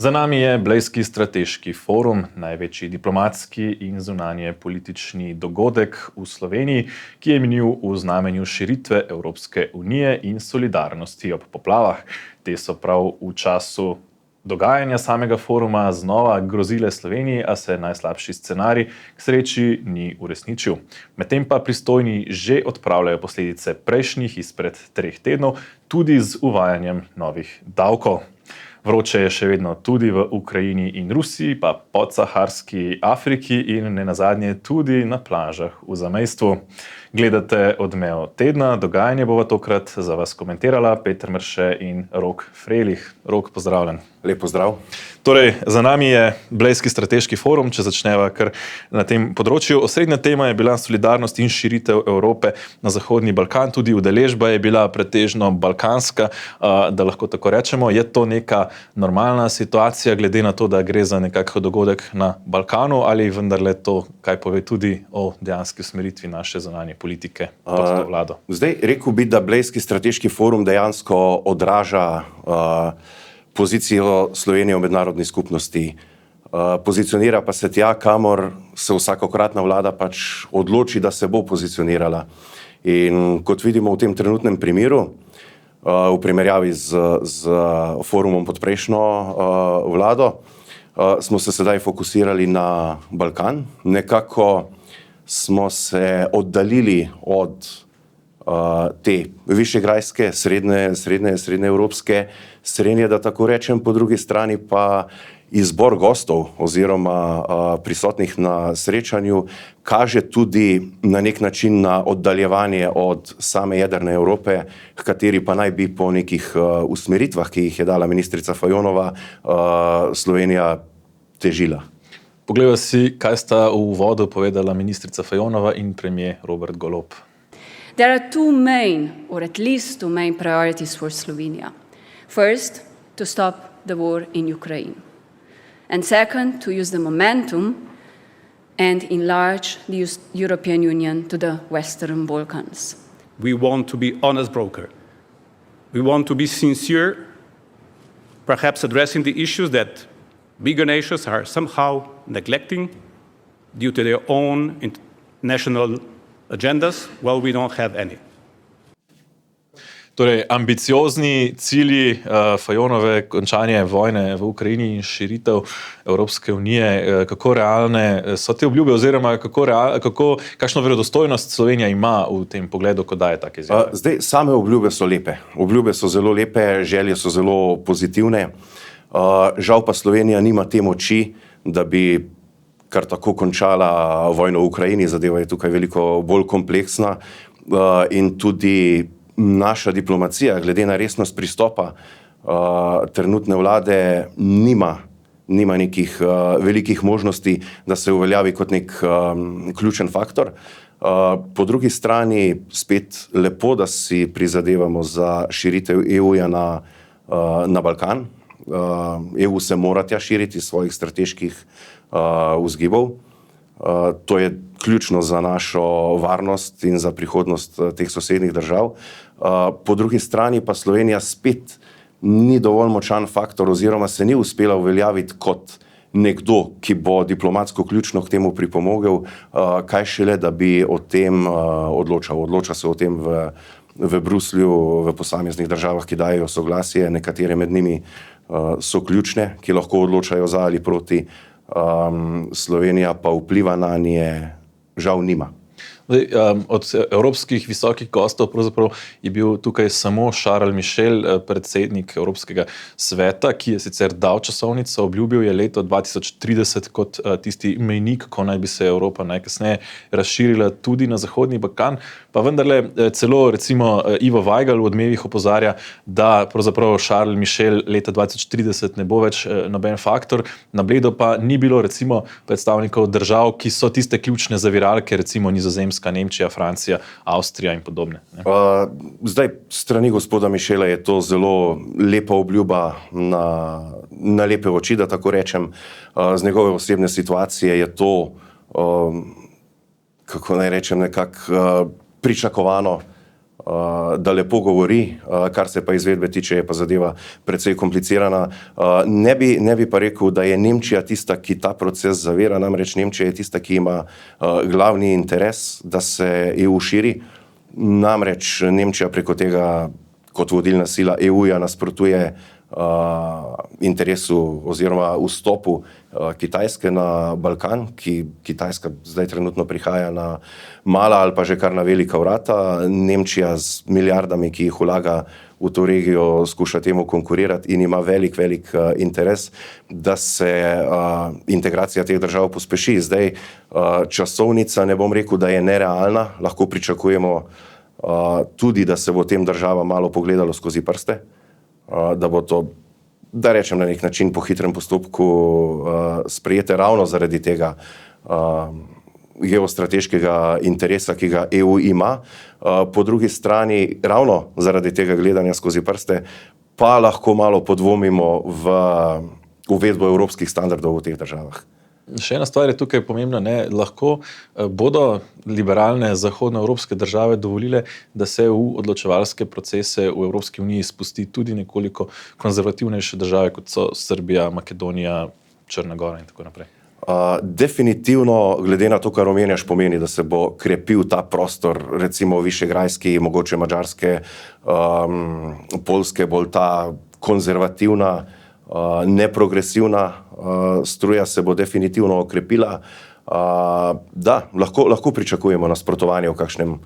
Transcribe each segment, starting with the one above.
Za nami je Blejski strateški forum, največji diplomatski in zunanje politični dogodek v Sloveniji, ki je minil v znamenju širitve Evropske unije in solidarnosti ob poplavah. Te so prav v času dogajanja samega foruma znova grozile Sloveniji, a se najslabši scenarij k sreči ni uresničil. Medtem pa pristojni že odpravljajo posledice prejšnjih izpred 3 tednov, tudi z uvajanjem novih davkov. Vroče je še vedno tudi v Ukrajini in Rusiji, pa podsaharski Afriki in nenazadnje tudi na plažah v zamejstvu. Gledate Odmev tedna, dogajanje bova tokrat za vas komentirala Peter Mrše in Rok Frelih. Rok, pozdravljen. Lep pozdrav. Torej, za nami je Blejski strateški forum, če začneva kar na tem področju. Osrednja tema je bila solidarnost in širitev Evrope na Zahodni Balkan, tudi udeležba je bila pretežno balkanska, da lahko tako rečemo. Je to neka normalna situacija, glede na to, da gre za nekakšen dogodek na Balkanu, ali vendarle to kaj pove tudi o dejanski usmeritvi naše zunanje politike pod to vlado? Zdaj, rekel bi, da Blejski strateški forum dejansko odraža pozicijo Slovenije v mednarodni skupnosti. Pozicionira pa se tja, kamor se vsakokratna vlada pač odloči, da se bo pozicionirala. In kot vidimo v tem trenutnem primeru, v primerjavi z forumom pod prejšnjo vlado, smo se sedaj fokusirali na Balkan. Nekako smo se oddaljili od te višegrajske, srednjeevropske srenje, da tako rečem, po drugi strani pa izbor gostov oziroma prisotnih na srečanju kaže tudi na nek način na oddaljevanje od same jedrne Evrope, h kateri pa naj bi po nekih usmeritvah, ki jih je dala ministrica Fajonova, Slovenija težila. Poglejva si, kaj sta v uvodu povedala ministrica Fajonova in premier Robert Golob. There are two main priorities for Slovenia. First, to stop the war in Ukraine. And second, to use the momentum and enlarge the European Union to the Western Balkans. We want to be honest broker. We want to be sincere, perhaps addressing the issues that bigger nations are somehow neglecting due to their own national agendas, while we don't have any. Torej, ambiciozni cilji Fajonove, končanje vojne v Ukrajini in širitev Evropske unije, kako realne so te obljube oziroma kakšno verodostojnost Slovenija ima v tem pogledu, ko daje take izjave? Zdaj, same obljube so lepe. Obljube so zelo lepe, želje so zelo pozitivne. Žal pa Slovenija nima te moči, da bi kar tako končala vojno v Ukrajini. Zadeva je tukaj veliko bolj kompleksna in tudi naša diplomacija, glede na resnost pristopa trenutne vlade, nima nekih velikih možnosti, da se uveljavi kot nek ključen faktor. Po drugi strani spet lepo, da si prizadevamo za širitev EU-ja na Balkan. EU se mora tja širiti svojih strateških vzgibov. To je ključno za našo varnost in za prihodnost teh sosednjih držav. Po drugi strani pa Slovenija spet ni dovolj močan faktor oziroma se ni uspela uveljaviti kot nekdo, ki bo diplomatsko ključno k temu pripomogel, kaj šele, da bi o tem odločal. Odloča se o tem v Bruslju, v posameznih državah, ki dajejo soglasje, nekatere med njimi so ključne, ki lahko odločajo za ali proti. Slovenija pa vpliva na nje žal nima. Od evropskih visokih gostov pravzaprav je bil tukaj samo Charles Michel, predsednik Evropskega sveta, ki je sicer dal časovnico, obljubil je leto 2030 kot tisti mejnik, ko naj bi se Evropa najkasneje razširila tudi na Zahodni Balkan. Pa vendarle celo recimo Ivo Vajgl v Odmevih opozarja, da pravzaprav Charles Michel leta 2030 ne bo več noben faktor. Na Bledu pa ni bilo recimo predstavnikov držav, ki so tiste ključne zaviralke, recimo Nizozemska, Nemčija, Francija, Avstrija in podobne. Zdaj, strani gospoda Michela je to zelo lepa obljuba na lepe oči, da tako rečem. Z njegove osebne situacije je to, kako naj rečem, nekako pričakovano. da lepo govori, kar se pa izvedbe tiče, je pa zadeva precej komplicirana. Ne bi pa rekel, da je Nemčija tista, ki ta proces zavira, namreč Nemčija je tista, ki ima glavni interes, da se EU širi. Namreč Nemčija preko tega kot vodilna sila EU-ja nasprotuje interesu oziroma vstopu Kitajske na Balkan, Kitajska zdaj trenutno prihaja na mala ali pa že kar na velika vrata. Nemčija z milijardami, ki jih vlaga v to regijo, skuša temu konkurirati in ima velik interes, da se integracija teh držav pospeši. Zdaj časovnica, ne bom rekel, da je nerealna, lahko pričakujemo tudi, da se bo tem državam malo pogledalo skozi prste, da bo to, da rečem na nek način po hitrem postopku sprejete ravno zaradi tega geostrateškega interesa, ki ga EU ima. Po drugi strani, ravno zaradi tega gledanja skozi prste, pa lahko malo podvomimo v uvedbo evropskih standardov v teh državah. Še ena stvar je tukaj pomembna, lahko bodo liberalne zahodnoevropske države dovolile, da se v odločevalske procese v Evropski uniji spusti tudi nekoliko konzervativnejše države, kot so Srbija, Makedonija, Črna Gora in tako naprej. Definitivno, glede na to, kar omenjaš, pomeni, da se bo krepil ta prostor, recimo višegrajski, mogoče madžarske, poljske, bolj ta konzervativna, neprogresivna struja se bo definitivno okrepila. Da, lahko pričakujemo nasprotovanje v kakšnem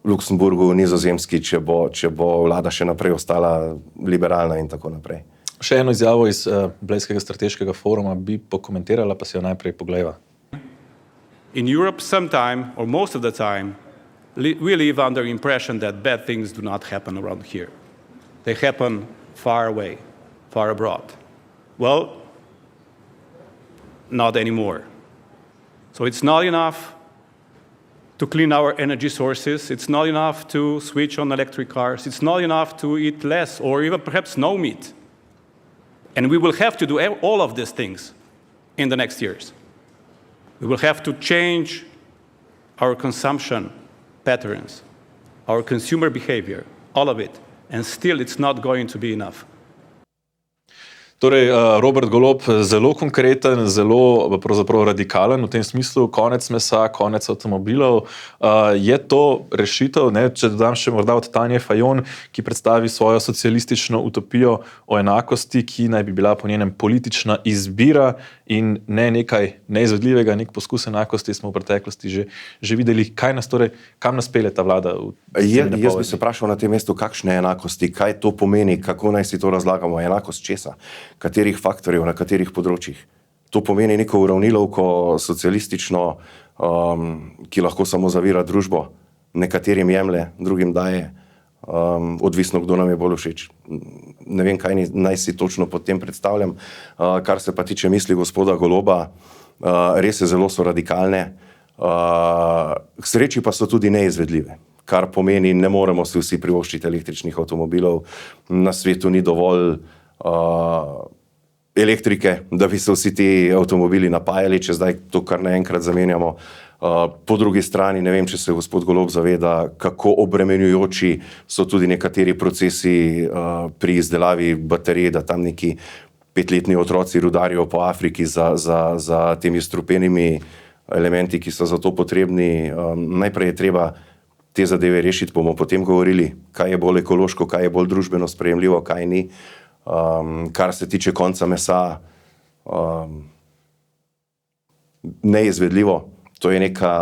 Luksemburgu, Nizozemski, če bo vlada še naprej ostala liberalna in tako naprej. Še eno izjavo iz Blejskega strateškega foruma bi pokomentirala, pa si jo najprej poglejva. In Europe sometime, or most of the time, we live under impression that bad things do not happen around here. They happen far away, far abroad. Well, not anymore. So it's not enough to clean our energy sources. It's not enough to switch on electric cars. It's not enough to eat less or even perhaps no meat. And we will have to do all of these things in the next years. We will have to change our consumption patterns, our consumer behavior, all of it. And still it's not going to be enough. Torej, Robert Golob, zelo konkreten, zelo pravzaprav radikalen v tem smislu, konec mesa, konec avtomobilov. Je to rešitev, če dodam še morda od Tanje Fajon, ki predstavi svojo socialistično utopijo o enakosti, ki naj bi bila po njenem politična izbira in ne nekaj neizvedljivega, nek poskus enakosti smo v preteklosti že videli. Kam nas pelje ta vlada? Jaz bi se vprašal na tem mestu, kakšne enakosti, kaj to pomeni, kako naj si to razlagamo, enakost česa? Katerih faktorjev, na katerih področjih. To pomeni neko uravnilovko socialistično, ki lahko samo zavira družbo, nekaterim jemlje, drugim daje, odvisno, kdo nam je bolj všeč. Ne vem, kaj naj si točno pod tem predstavljam. Kar se pa tiče misli gospoda Goloba, res zelo so radikalne, k sreči pa so tudi neizvedljive. Kar pomeni, ne moremo si vsi privoščiti električnih avtomobilov, na svetu ni dovolj elektrike, da bi se vsi ti avtomobili napajali, če zdaj to kar naenkrat zamenjamo. Po drugi strani, ne vem, če se gospod Golob zaveda, kako obremenjujoči so tudi nekateri procesi pri izdelavi baterije, da tam neki 5-letni otroci rudarijo po Afriki za temi strupenimi elementi, ki so za to potrebni. Najprej je treba te zadeve rešiti, bomo potem govorili, kaj je bolj ekološko, kaj je bolj družbeno sprejemljivo, kaj ni. Kar se tiče konca mesa, neizvedljivo, to je neka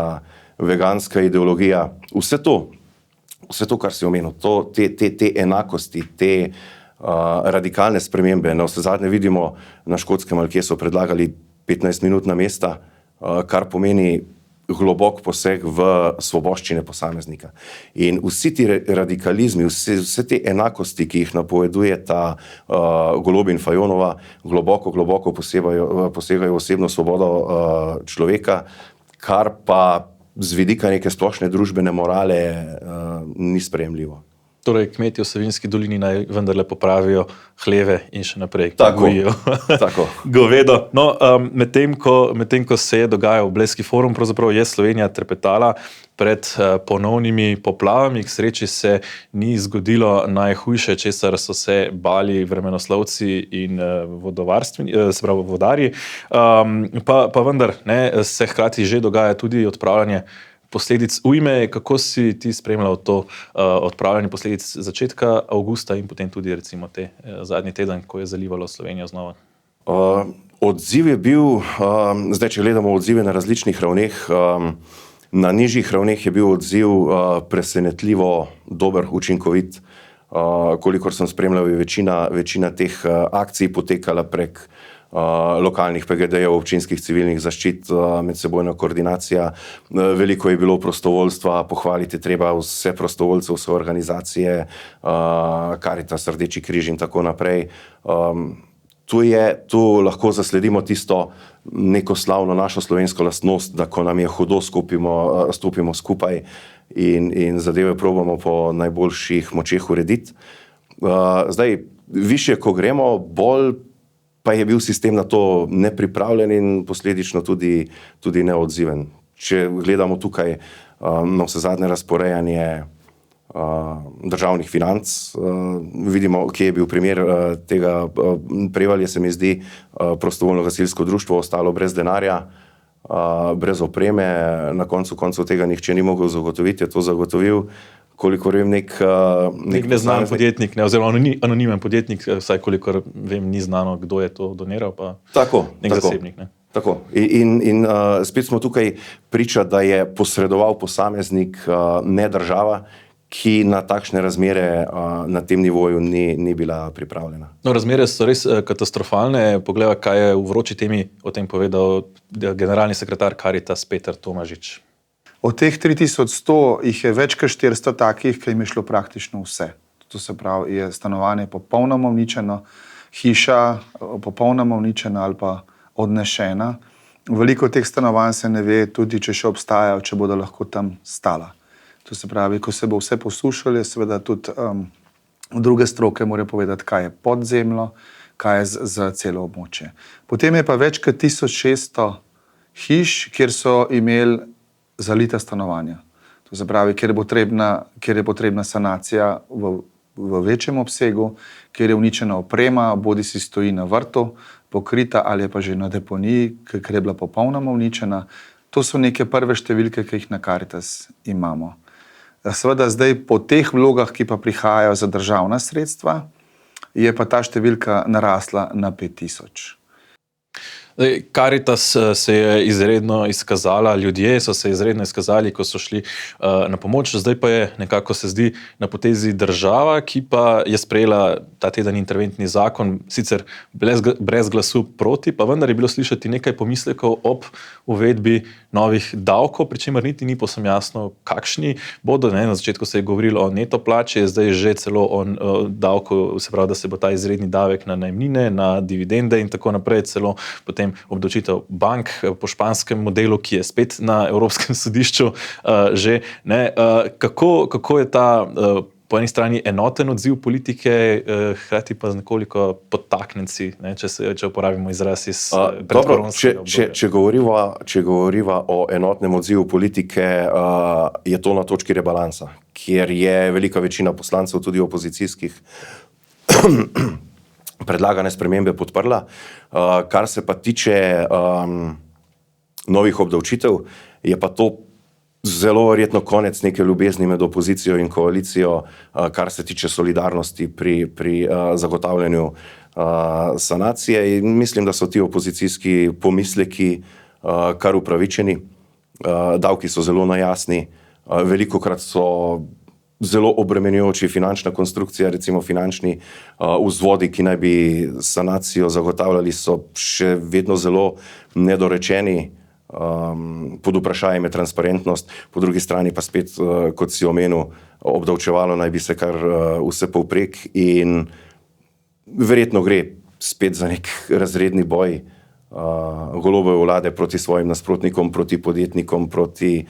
veganska ideologija. Vse to, kar si omenil, te enakosti, te radikalne spremembe, navsezadnje vidimo na Škotskem, kjer so predlagali 15-minutna mesta, kar pomeni globok poseg v svoboščine posameznika. In vsi ti radikalizmi, vse te enakosti, ki jih napoveduje ta Golob in Fajonova, globoko posegajo osebno svobodo človeka, kar pa z vidika neke splošne družbene morale ni sprejemljivo. Torej, kmetje v Savinjski dolini naj vendarle popravijo hleve in še naprej Tako, gojijo tako. govedo. No, medtem ko se je dogajal Blejski forum, pravzaprav je Slovenija trepetala pred ponovnimi poplavami. K sreči se ni zgodilo najhujše, česar so se bali vremenoslovci in se pravi vodarji. Pa vendar se hkrati že dogaja tudi odpravljanje posledic ujme. Kako si ti spremljal to odpravljanje posledic začetka avgusta in potem tudi recimo te zadnji teden, ko je zalivalo Slovenijo znova? Odziv je bil, zdaj če gledamo odzive na različnih ravneh, na nižjih ravneh je bil odziv presenetljivo dober, učinkovit. Kolikor sem spremljal, je večina teh akcij potekala prek lokalnih PGD-jev, občinskih civilnih zaščit, medsebojna koordinacija. Veliko je bilo prostovoljstva, pohvaliti treba vse prostovoljce, vse organizacije, Karitas, Rdeči križ in tako naprej. Tu lahko zasledimo tisto neko slavno našo slovensko lastnost, da ko nam je hudo, stopimo skupaj in zadeve probamo po najboljših močeh urediti. Zdaj, višje, ko gremo, bolj pa je bil sistem na to nepripravljen in posledično tudi neodziven. Če gledamo tukaj na vsezadnje razporejanje državnih financ, vidimo, kje je bil primer tega Prevalje, se mi zdi, prostovoljno gasilsko društvo ostalo brez denarja, brez opreme, na koncu koncev tega nihče ni mogel zagotoviti, je to zagotovil, kolikor vem, nek neznan podjetnik, oziroma anonimen podjetnik, vsaj kolikor vem, ni znano, kdo je to doniral, pa nek zasebnik. Tako. In spet smo tukaj priča, da je posredoval posameznik, ne država, ki na takšne razmere na tem nivoju ni bila pripravljena. No, razmere so res katastrofalne. Poglejva, kaj je v vroči temi o tem povedal generalni sekretar Karitas Peter Tomažič. Od teh 3100 jih je več kot 400 takih, ki jim je šlo praktično vse. To se pravi, je stanovanje popolnoma uničeno, hiša popolnoma uničena ali pa odnešena. Veliko teh stanovanj se ne ve, tudi če še obstajajo, če bodo lahko tam stala. To se pravi, ko se bo vse posušalo, seveda tudi druge stroke morajo povedati, kaj je pod zemljo, kaj je za celo območje. Potem je pa več kot 1600 hiš, kjer so imeli zalita stanovanja. To se pravi, kjer je potrebna sanacija v večjem obsegu, kjer je uničena oprema, bodisi stoji na vrtu, pokrita ali je pa že na deponiji, ker je bila popolnoma uničena. To so neke prve številke, ki jih na Karitas imamo. Seveda zdaj po teh vlogah, ki pa prihajajo za državna sredstva, je pa ta številka narasla na 5000. Karitas se je izredno izkazala, ljudje so se izredno izkazali, ko so šli na pomoč. Zdaj pa je nekako se zdi na potezi država, ki pa je sprejela ta teden interventni zakon, sicer brez glasu proti, pa vendar je bilo slišati nekaj pomislekov ob uvedbi novih davkov, pri čemer niti ni povsem jasno, kakšni bodo. Na začetku se je govorilo o neto plači, zdaj že celo o davku, se pravi, da se bo ta izredni davek na najemnine, na dividende in tako naprej, celo potem obdavčitev bank po španskem modelu, ki je spet na Evropskem sodišču že. Kako je ta po eni strani enoten odziv politike, hkrati pa z nekoliko podtaknjenci, če uporabimo izraz iz predkoronskega obdobja? Če govoriva o enotnem odzivu politike, je to na točki rebalansa, kjer je velika večina poslancev, tudi opozicijskih, predlagane spremembe podprla. Kar se pa tiče novih obdavčitev, je pa to zelo verjetno konec neke ljubezni med opozicijo in koalicijo, kar se tiče solidarnosti pri zagotavljanju sanacije. In mislim, da so ti opozicijski pomisleki kar upravičeni. Davki so zelo nejasni, velikokrat so zelo obremenjujoči finančna konstrukcija, recimo finančni vzvodi, ki naj bi sanacijo zagotavljali, so še vedno zelo nedorečeni, pod vprašanjem je transparentnost, po drugi strani pa spet, kot si omenil, obdavčevalo naj bi se kar vse povprek in verjetno gre spet za nek razredni boj Golobove vlade proti svojim nasprotnikom, proti podjetnikom, proti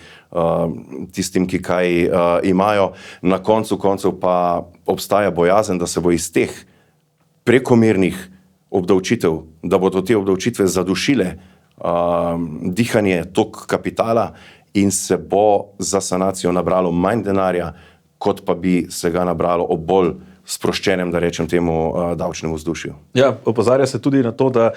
tistim, ki kaj imajo. Na koncu koncev pa obstaja bojazen, da se bo iz teh prekomernih obdavčitev, da bodo te obdavčitve zadušile dihanje, tok kapitala in se bo za sanacijo nabralo manj denarja, kot pa bi se ga nabralo ob bolj sproščenem, da rečem temu, davčnem vzdušju. Ja, opozarja se tudi na to, da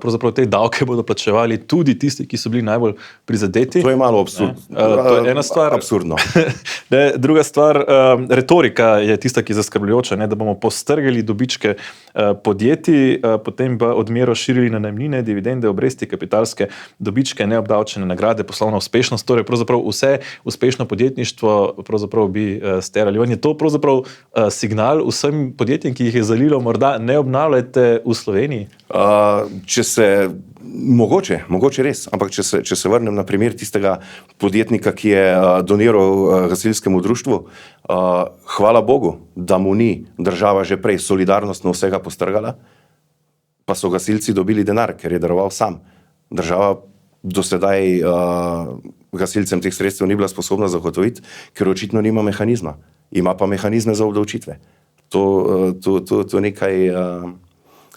pravzaprav te davke bodo plačevali tudi tisti, ki so bili najbolj prizadeti. To je malo absurdno. To je ena stvar. Absurdno. Druga stvar, retorika je tista, ki je zaskrbljujoča, da bomo postrgali dobičke podjetij, potem pa odmero širili na najemnine, dividende, obresti, kapitalske dobičke, neobdavčene nagrade, poslovna uspešnost, torej pravzaprav vse uspešno podjetništvo pravzaprav bi sterali. On je to pravzaprav signal vsem podjetjem, ki jih je zalilo, morda ne obnavljajte v Sloveniji? Mogoče res, ampak če se vrnem na primer tistega podjetnika, ki je doniral gasilskemu društvu, hvala Bogu, da mu ni država že prej solidarnostno vsega postrgala, pa so gasilci dobili denar, ker je daroval sam. Država do sedaj gasilcem teh sredstev ni bila sposobna zagotoviti, ker očitno nima mehanizma. Ima pa mehanizme za obdavčitve. To nekaj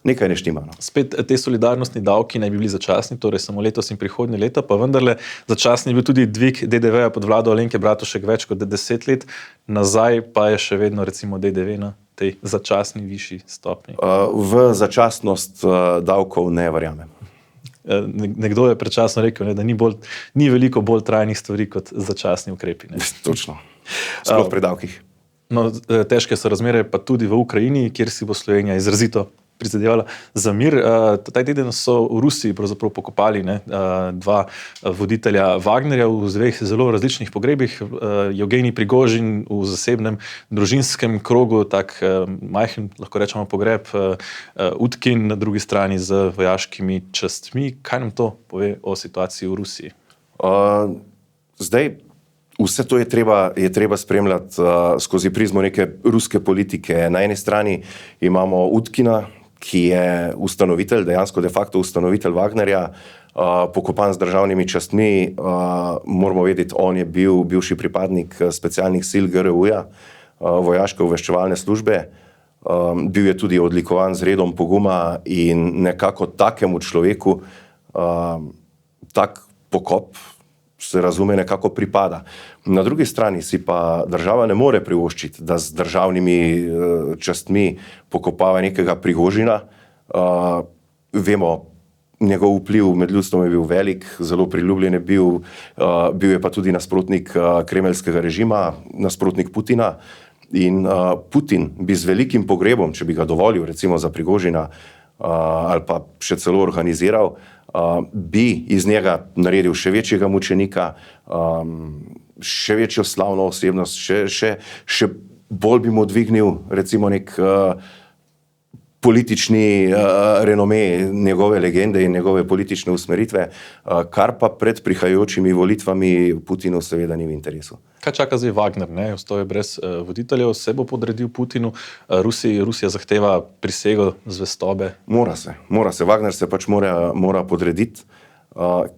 ne štima. No. Spet te solidarnostni davki naj bi bili začasni, torej samo letos in prihodnje leta, pa vendarle začasni je bil tudi dvig DDV-ja pod vlado Alenke Bratušek več kot 10 let, nazaj pa je še vedno recimo DDV na tej začasni višji stopnji. V začasnost davkov ne verjamem. Nekdo je predčasno rekel, da ni veliko bolj trajnih stvari kot začasni ukrepi. Točno. Sploh pri davkih. No, težke so razmere pa tudi v Ukrajini, kjer si bo Slovenija izrazito prizadevala za mir. Ta teden so v Rusiji pravzaprav pokopali dva voditelja Wagnerja v dveh zelo različnih pogrebih. Evgenij Prigožin v zasebnem družinskem krogu, tak majhen, lahko rečemo, pogreb, Utkin na drugi strani z vojaškimi častmi. Kaj nam to pove o situaciji v Rusiji? Vse to je treba spremljati skozi prizmo neke ruske politike. Na eni strani imamo Utkina, ki je ustanovitelj, dejansko de facto ustanovitelj Wagnerja, pokopan z državnimi častmi. Moramo vedeti, on je bil bivši pripadnik specialnih sil GRU-ja, vojaške obveščevalne službe. Bil je tudi odlikovan z redom poguma in nekako takemu človeku tak pokop se razume nekako pripada. Na drugi strani si pa država ne more privoščiti, da z državnimi častmi pokopava nekega Prigožina. Vemo, njegov vpliv med ljudstvom je bil velik, zelo priljubljen je bil je pa tudi nasprotnik kremeljskega režima, nasprotnik Putina. In Putin bi z velikim pogrebom, če bi ga dovolil recimo za Prigožina ali pa še celo organiziral, bi iz njega naredil še večjega mučenika, še večjo slavno osebnost, še bolj bi mu dvignil recimo nek politični renome njegove legende in njegove politične usmeritve, kar pa pred prihajajočimi volitvami Putinu seveda ni v interesu. Kaj čaka zdaj Wagner? Ostaje brez voditeljev, se bo podredil Putinu, Rusija zahteva prisego zvestobe. Mora se. Wagner se pač mora podrediti,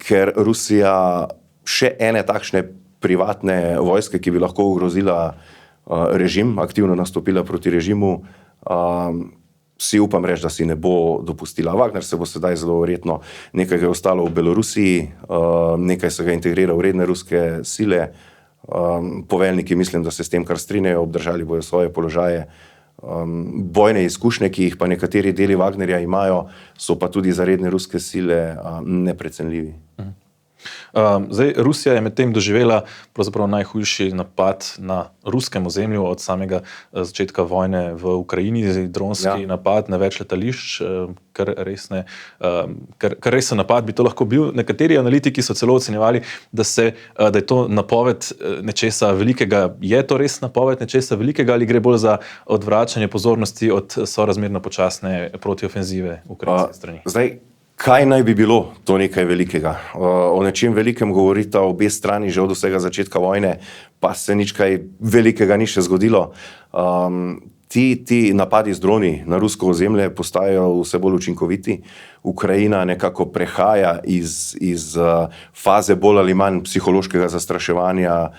ker Rusija še ene takšne privatne vojske, ki bi lahko ogrozila režim, aktivno nastopila proti režimu, si upam reči, da si ne bo dopustila. Wagner se bo sedaj zelo verjetno, nekaj je ostalo v Belorusiji, nekaj se ga integrira v redne ruske sile, poveljniki mislim, da se s tem kar strinjajo, obdržali bojo svoje položaje. Bojne izkušnje, ki jih pa nekateri deli Wagnerja imajo, so pa tudi za redne ruske sile neprecenljivi. Zdaj, Rusija je medtem doživela pravzaprav najhujši napad na ruskem ozemlju od samega začetka vojne v Ukrajini, dronski napad na več letališč, kar resen napad bi to lahko bil. Nekateri analitiki so celo ocenjevali, da je to napoved nečesa velikega. Je to res napoved nečesa velikega ali gre bolj za odvračanje pozornosti od sorazmerno počasne protiofenzive ukrajinske strani? Kaj naj bi bilo to nekaj velikega? O nečem velikem govorita obe strani že od vsega začetka vojne, pa se nič kaj velikega ni še zgodilo. ti napadi z droni na rusko ozemlje postajajo vse bolj učinkoviti. Ukrajina nekako prehaja iz faze bolj ali manj psihološkega zastraševanja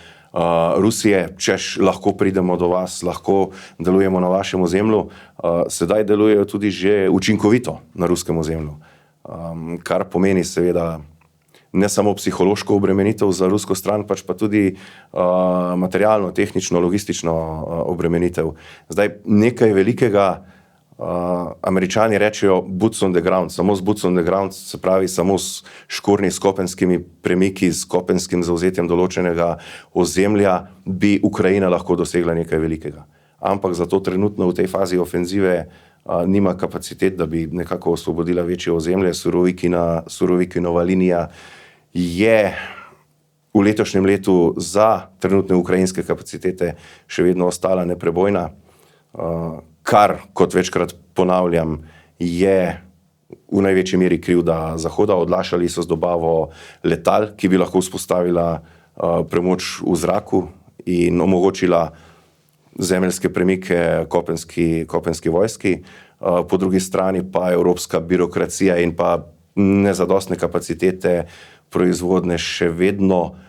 Rusije, češ lahko pridemo do vas, lahko delujemo na vašem ozemlju, sedaj delujejo tudi že učinkovito na ruskem ozemlju, kar pomeni seveda ne samo psihološko obremenitev za rusko stran, pač pa tudi materialno, tehnično, logistično obremenitev. Zdaj nekaj velikega, Američani rečejo boots on the ground, samo z boots on the ground, se pravi samo s škornji, s kopenskimi premiki, s kopenskim zauzetjem določenega ozemlja, bi Ukrajina lahko dosegla nekaj velikega. Ampak zato trenutno v tej fazi ofenzive nima kapacitet, da bi nekako osvobodila večje ozemlje. Surovikinova linija je v letošnjem letu za trenutne ukrajinske kapacitete še vedno ostala neprebojna, kar, kot večkrat ponavljam, je v največji meri krivda Zahoda. Odlašali so z dobavo letal, ki bi lahko vzpostavila premoč v zraku in omogočila zemeljske premike kopenski vojski. Po drugi strani pa evropska birokracija in pa nezadostne kapacitete proizvodne še vedno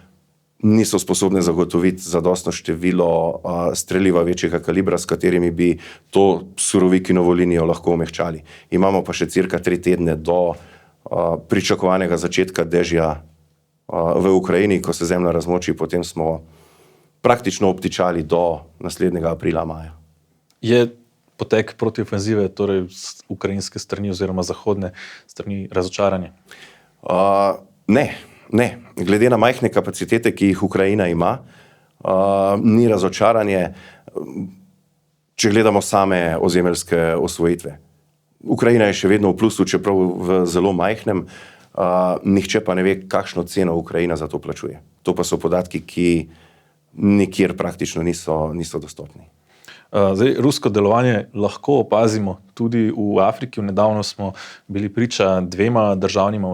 niso sposobne zagotoviti zadostno število streliva večjega kalibra, s katerimi bi to Surovikinovo linijo lahko omehčali. Imamo pa še cirka 3 tedne do pričakovanega začetka dežja v Ukrajini, ko se zemlja razmoči, potem smo praktično obtičali do naslednjega aprila, maja. Je potek protiofenzive, torej z ukrajinske strani oziroma zahodne strani, razočaranje? Ne. Glede na majhne kapacitete, ki jih Ukrajina ima, ni razočaranje, če gledamo same ozemeljske osvojitve. Ukrajina je še vedno v plusu, čeprav v zelo majhnem, nihče pa ne ve, kakšno ceno Ukrajina za to plačuje. To pa so podatki, ki nikjer praktično niso dostopni. Zdaj, rusko delovanje lahko opazimo tudi v Afriki. Nedavno smo bili priča 2 državnima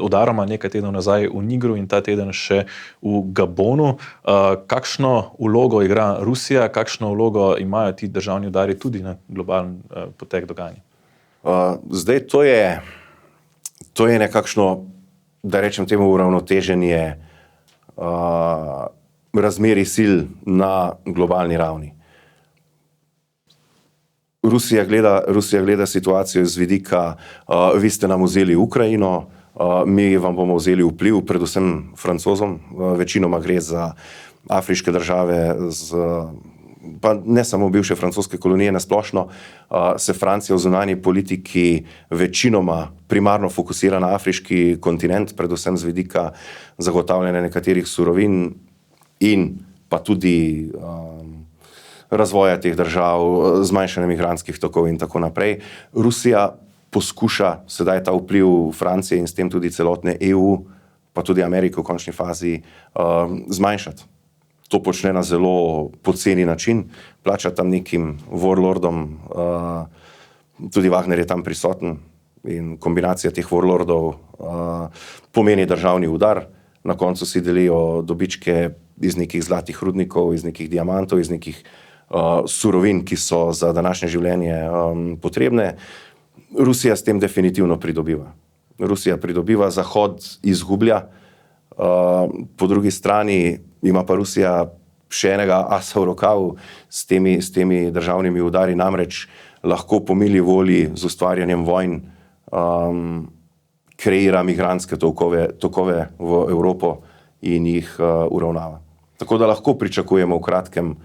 udaroma, nekaj tednov nazaj v Nigru in ta teden še v Gabonu. Kakšno vlogo igra Rusija, kakšno vlogo imajo ti državni udari tudi na globalen potek dogajanja? Zdaj, to je nekakšno, da rečem temu, uravnoteženje razmerij sil na globalni ravni. Rusija gleda situacijo z vidika, vi ste nam vzeli Ukrajino, mi vam bomo vzeli vpliv, predvsem Francozom, večinoma gre za afriške države, pa ne samo bivše francoske kolonije nasplošno, se Francija v zunanji politiki večinoma primarno fokusira na afriški kontinent, predvsem z vidika zagotavljanja nekaterih surovin in pa tudi razvoja teh držav, zmanjšanja migrantskih tokov in tako naprej. Rusija poskuša sedaj ta vpliv Francije in s tem tudi celotne EU, pa tudi Amerike v končni fazi, zmanjšati. To počne na zelo poceni način, plača tam nekim warlordom, tudi Wagner je tam prisoten in kombinacija teh warlordov pomeni državni udar. Na koncu si delijo dobičke iz nekih zlatih rudnikov, iz nekih diamantov, iz nekih surovin, ki so za današnje življenje potrebne. Rusija s tem definitivno pridobiva. Zahod izgublja, po drugi strani ima pa Rusija še enega asa v rokavu s temi državnimi udari, namreč lahko po mili volji z ustvarjanjem vojn kreira migrantske tokove v Evropo in jih uravnava. Tako da lahko pričakujemo v kratkem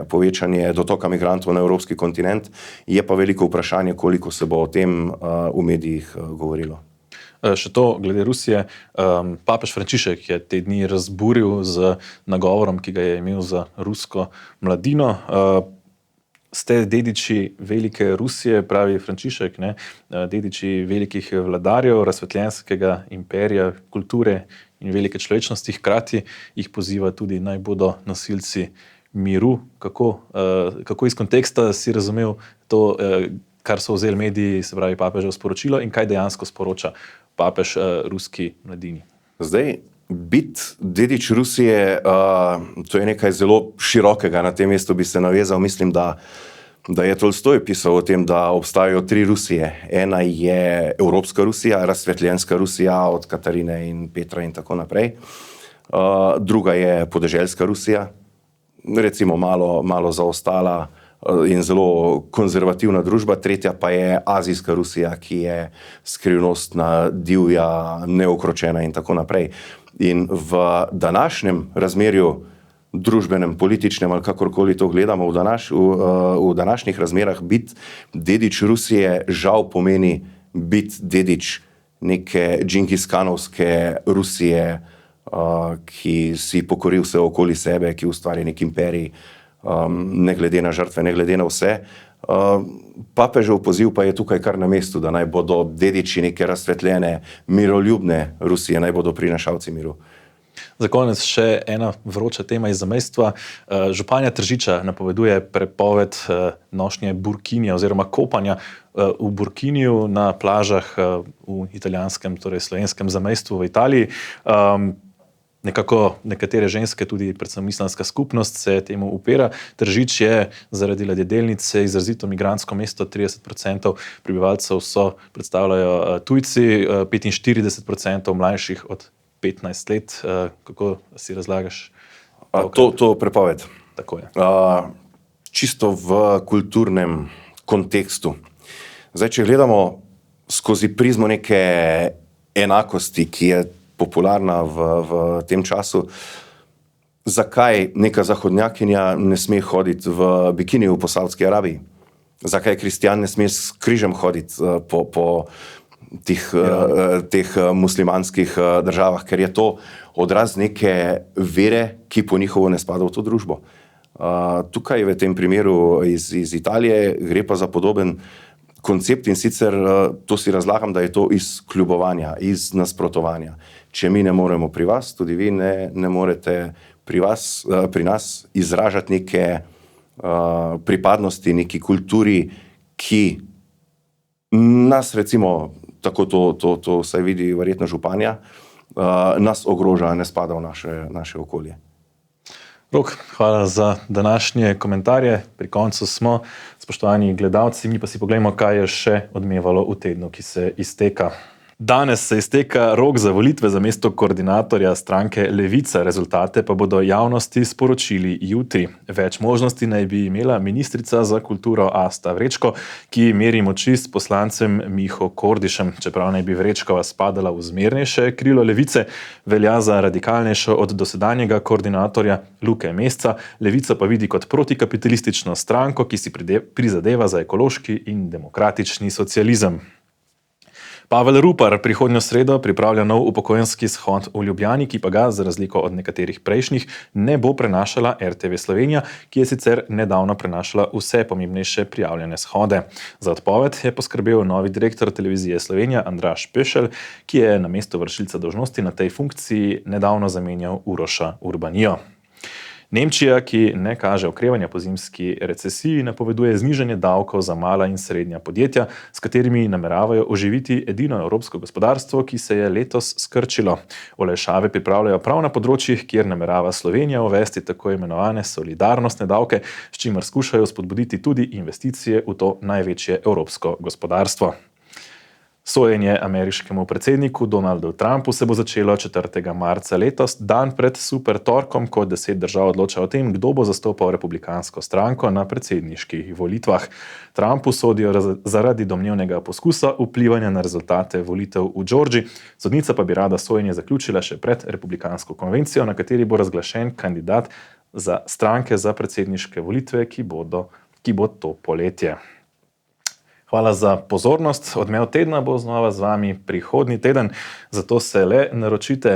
povečanje dotoka migrantov na evropski kontinent, je pa veliko vprašanje, koliko se bo o tem v medijih govorilo. Še to, glede Rusije, papež Frančišek je te dni razburil z nagovorom, ki ga je imel za rusko mladino. Ste dediči velike Rusije, pravi Frančišek, dediči velikih vladarjev, razsvetljenskega imperija, kulture in velike človečnosti, hkrati jih poziva tudi, naj bodo nosilci miru. Kako iz konteksta si razumel to, kar so vzeli mediji, se pravi papeževo sporočilo, in kaj dejansko sporoča papež ruski mladini? Zdaj, Biti dedič Rusije, to je nekaj zelo širokega. Na tem mestu bi se navezal, mislim, da je Tolstoj pisal o tem, da obstajajo 3 Rusije. Ena je Evropska Rusija, razsvetljenska Rusija od Katarine in Petra in tako naprej. Druga je podeželska Rusija, recimo malo zaostala in zelo konzervativna družba. Tretja pa je azijska Rusija, ki je skrivnostna, divja, neukročena in tako naprej. In v današnjem razmerju, družbenem, političnem ali kakorkoli to gledamo, v današnjih razmerah biti dedič Rusije žal pomeni biti dedič neke džingiskanovske Rusije, ki si pokori vse okoli sebe, ki ustvari nek imperij, ne glede na žrtve, ne glede na vse. Papežev poziv pa je tukaj kar na mestu, da naj bodo dediči neke razsvetljene, miroljubne Rusije, naj bodo prinašalci miru. Za konec še ena vroča tema iz zamejstva. Županja Tržiča napoveduje prepoved nošnje burkinija oziroma kopanja v burkiniju na plažah v italijanskem, torej slovenskem zamejstvu v Italiji. Nekako nekatere ženske, tudi predvsem islamska skupnost, se temu upira. Tržič je zaradi ladjedelnice izrazito migrantsko mesto, 30% prebivalcev predstavljajo tujci, 45% mlajših od 15 let. Kako si razlagaš? To prepoved. Tako je. Čisto v kulturnem kontekstu. Zdaj, če gledamo skozi prizmo neke enakosti, ki je popularna v tem času, zakaj neka zahodnjakinja ne sme hoditi v bikiniju po Saudski Arabiji? Zakaj kristjan ne sme s križem hoditi po teh muslimanskih državah? Ker je to odraz neke vere, ki po njihovo ne spada v to družbo. Tukaj v tem primeru iz Italije gre pa za podoben koncept, in sicer to si razlagam, da je to iz kljubovanja, iz nasprotovanja. Če mi ne moremo pri vas, tudi vi ne morete pri nas izražati neke pripadnosti, neki kulturi, ki nas, recimo, tako to vsaj vidi verjetno županja, nas ogroža, ne spada v naše okolje. Rok, hvala za današnje komentarje. Pri koncu smo, spoštovani gledalci, mi pa si pogledamo, kaj je še odmevalo v tednu, ki se izteka. Danes se izteka rok za volitve za mesto koordinatorja stranke Levica, rezultate pa bodo javnosti sporočili jutri. Več možnosti naj bi imela ministrica za kulturo Asta Vrečko, ki meri moči s poslancem Miho Kordišem. Čeprav naj bi Vrečkova spadala v zmernejše krilo Levice, velja za radikalnejšo od dosedanjega koordinatorja Luke Mesca. Levica pa vidi kot protikapitalistično stranko, ki si prizadeva za ekološki in demokratični socializem. Pavel Rupar prihodnjo sredo pripravlja nov upokojenski shod v Ljubljani, ki pa ga, za razliko od nekaterih prejšnjih, ne bo prenašala RTV Slovenija, ki je sicer nedavno prenašala vse pomembnejše prijavljene shode. Za odpoved je poskrbel novi direktor Televizije Slovenija Andraž Pešelj, ki je na mesto vršilca dolžnosti na tej funkciji nedavno zamenjal Uroša Urbanijo. Nemčija, ki ne kaže okrevanja po zimski recesiji, napoveduje znižanje davkov za mala in srednja podjetja, s katerimi nameravajo oživiti edino evropsko gospodarstvo, ki se je letos skrčilo. Olajšave pripravljajo prav na področjih, kjer namerava Slovenija uvesti tako imenovane solidarnostne davke, s čimer skušajo spodbuditi tudi investicije v to največje evropsko gospodarstvo. Sojenje ameriškemu predsedniku Donaldu Trumpu se bo začelo 4. marca letos, dan pred super torkom, ko 10 držav odloča o tem, kdo bo zastopal republikansko stranko na predsedniških volitvah. Trumpu sodijo zaradi domnevnega poskusa vplivanja na rezultate volitev v Georgiji. Sodnica pa bi rada sojenje zaključila še pred republikansko konvencijo, na kateri bo razglašen kandidat za stranke za predsedniške volitve, ki bo to poletje. Hvala za pozornost. Odmev tedna bo znova z vami prihodnji teden, zato se le naročite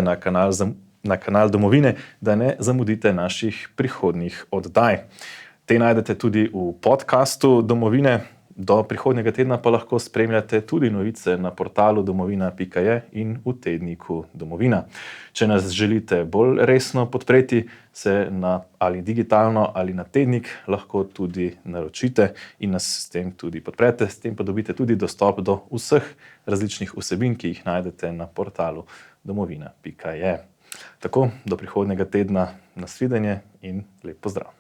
na kanal Domovine, da ne zamudite naših prihodnjih oddaj. Te najdete tudi v podcastu Domovine. Do prihodnjega tedna pa lahko spremljate tudi novice na portalu domovina.je in v tedniku Domovina. Če nas želite bolj resno podpreti, se ali digitalno ali na tednik lahko tudi naročite in nas s tem tudi podprete. S tem pa dobite tudi dostop do vseh različnih vsebin, ki jih najdete na portalu domovina.je. Tako, do prihodnjega tedna, nasvidenje in lep pozdrav.